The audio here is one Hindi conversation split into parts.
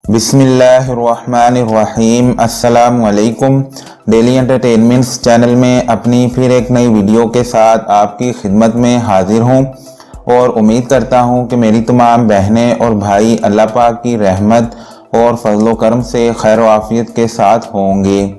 बिस्मिल्लाहिर्रहमानिर्रहीम। अस्सलाम वालेकुम। डेली एंटरटेनमेंट्स चैनल में अपनी फिर एक नई वीडियो के साथ आपकी खिदमत में हाजिर हूँ और उम्मीद करता हूँ कि मेरी तमाम बहनें और भाई अल्लाह पाक की रहमत और फजलो करम से खैर आफियत के साथ होंगे।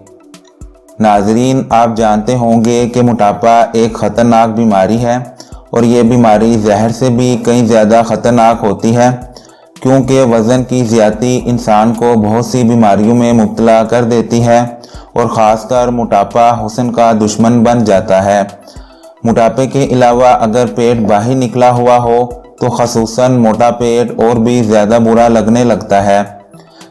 नाजरीन, आप जानते होंगे कि मोटापा एक ख़तरनाक बीमारी है और ये बीमारी जहर से भी कहीं ज़्यादा ख़तरनाक होती है, क्योंकि वज़न की ज़्यादती इंसान को बहुत सी बीमारियों में मुब्तला कर देती है और ख़ासकर मोटापा हुस्न का दुश्मन बन जाता है। मोटापे के अलावा अगर पेट बाहर निकला हुआ हो तो ख़ुसूसन मोटा पेट और भी ज़्यादा बुरा लगने लगता है।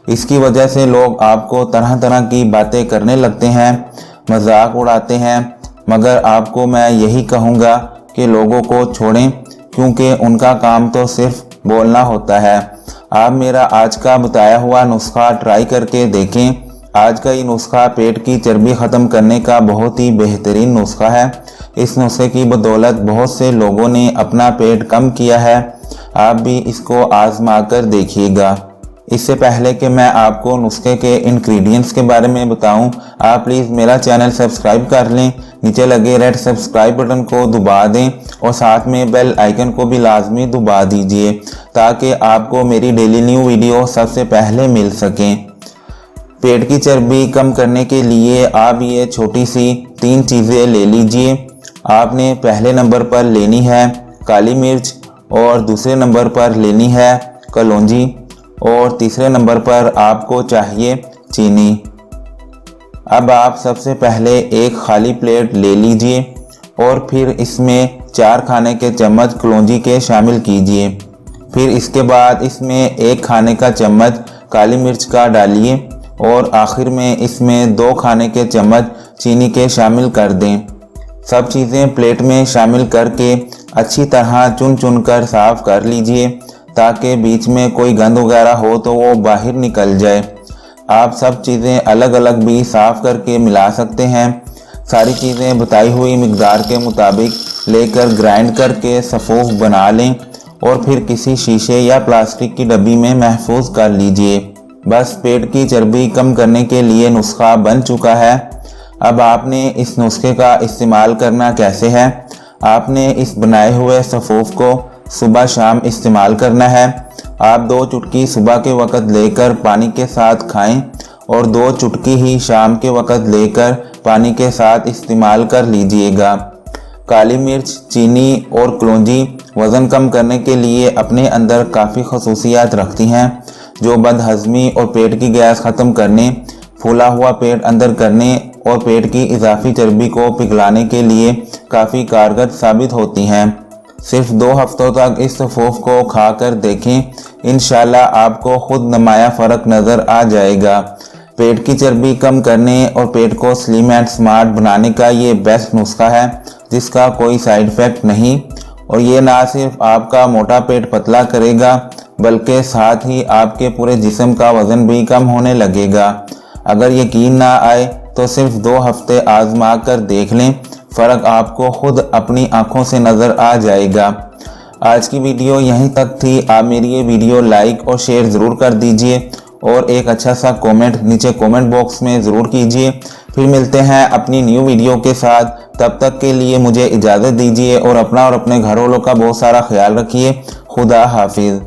इसकी वजह से लोग आपको तरह तरह की बातें करने लगते हैं, मजाक उड़ाते हैं, मगर आपको मैं यही कहूँगा कि लोगों को छोड़ें, क्योंकि उनका काम तो सिर्फ बोलना होता है। आप मेरा आज का बताया हुआ नुस्खा ट्राई करके देखें। आज का ये नुस्खा पेट की चर्बी ख़त्म करने का बहुत ही बेहतरीन नुस्खा है। इस नुस्खे की बदौलत बहुत से लोगों ने अपना पेट कम किया है। आप भी इसको आजमा कर देखिएगा। इससे पहले कि मैं आपको नुस्खे के इंग्रेडिएंट्स के बारे में बताऊं, आप प्लीज़ मेरा चैनल सब्सक्राइब कर लें। नीचे लगे रेड सब्सक्राइब बटन को दबा दें और साथ में बेल आइकन को भी लाजमी दबा दीजिए, ताकि आपको मेरी डेली न्यू वीडियो सबसे पहले मिल सकें। पेट की चर्बी कम करने के लिए आप ये छोटी सी 3 चीज़ें ले लीजिए। आपने पहले नंबर पर लेनी है काली मिर्च, और दूसरे नंबर पर लेनी है कलौंजी, और तीसरे नंबर पर आपको चाहिए चीनी। अब आप सबसे पहले एक खाली प्लेट ले लीजिए और फिर इसमें 4 खाने के चम्मच कलौंजी के शामिल कीजिए। फिर इसके बाद इसमें 1 खाने का चम्मच काली मिर्च का डालिए और आखिर में इसमें 2 खाने के चम्मच चीनी के शामिल कर दें। सब चीज़ें प्लेट में शामिल करके अच्छी तरह चुन चुन कर साफ़ कर लीजिए, ताकि बीच में कोई गंद वगैरह हो तो वो बाहर निकल जाए। आप सब चीज़ें अलग अलग भी साफ़ करके मिला सकते हैं। सारी चीज़ें बताई हुई मिकदार के मुताबिक लेकर ग्राइंड करके सफ़ूफ बना लें और फिर किसी शीशे या प्लास्टिक की डब्बी में महफूज कर लीजिए। बस पेट की चर्बी कम करने के लिए नुस्खा बन चुका है। अब आपने इस नुस्खे का इस्तेमाल करना कैसे है। आपने इस बनाए हुए सफ़ूफ को सुबह शाम इस्तेमाल करना है। आप 2 चुटकी सुबह के वक़्त लेकर पानी के साथ खाएं और 2 चुटकी ही शाम के वक़्त लेकर पानी के साथ इस्तेमाल कर लीजिएगा। काली मिर्च, चीनी और कलौंजी वज़न कम करने के लिए अपने अंदर काफ़ी खसूसियात रखती हैं, जो बदहज़मी और पेट की गैस ख़त्म करने, फूला हुआ पेट अंदर करने और पेट की इजाफी चर्बी को पिघलाने के लिए काफ़ी कारगर साबित होती हैं। सिर्फ 2 हफ्तों तक इस सफ़ूफ को खाकर देखें, इंशाल्लाह आपको खुद नुमाया फ़र्क नज़र आ जाएगा। पेट की चर्बी कम करने और पेट को स्लिम एंड स्मार्ट बनाने का ये बेस्ट नुस्खा है, जिसका कोई साइड इफ़ेक्ट नहीं, और ये ना सिर्फ आपका मोटा पेट पतला करेगा, बल्कि साथ ही आपके पूरे जिस्म का वज़न भी कम होने लगेगा। अगर यकीन ना आए तो सिर्फ 2 हफ्ते आजमा कर देख लें, फ़र्क आपको खुद अपनी आंखों से नज़र आ जाएगा। आज की वीडियो यहीं तक थी। आप मेरी ये वीडियो लाइक और शेयर ज़रूर कर दीजिए और एक अच्छा सा कमेंट नीचे कमेंट बॉक्स में ज़रूर कीजिए। फिर मिलते हैं अपनी न्यू वीडियो के साथ। तब तक के लिए मुझे इजाज़त दीजिए और अपना और अपने घर वालों का बहुत सारा ख्याल रखिए। खुदा हाफिज़।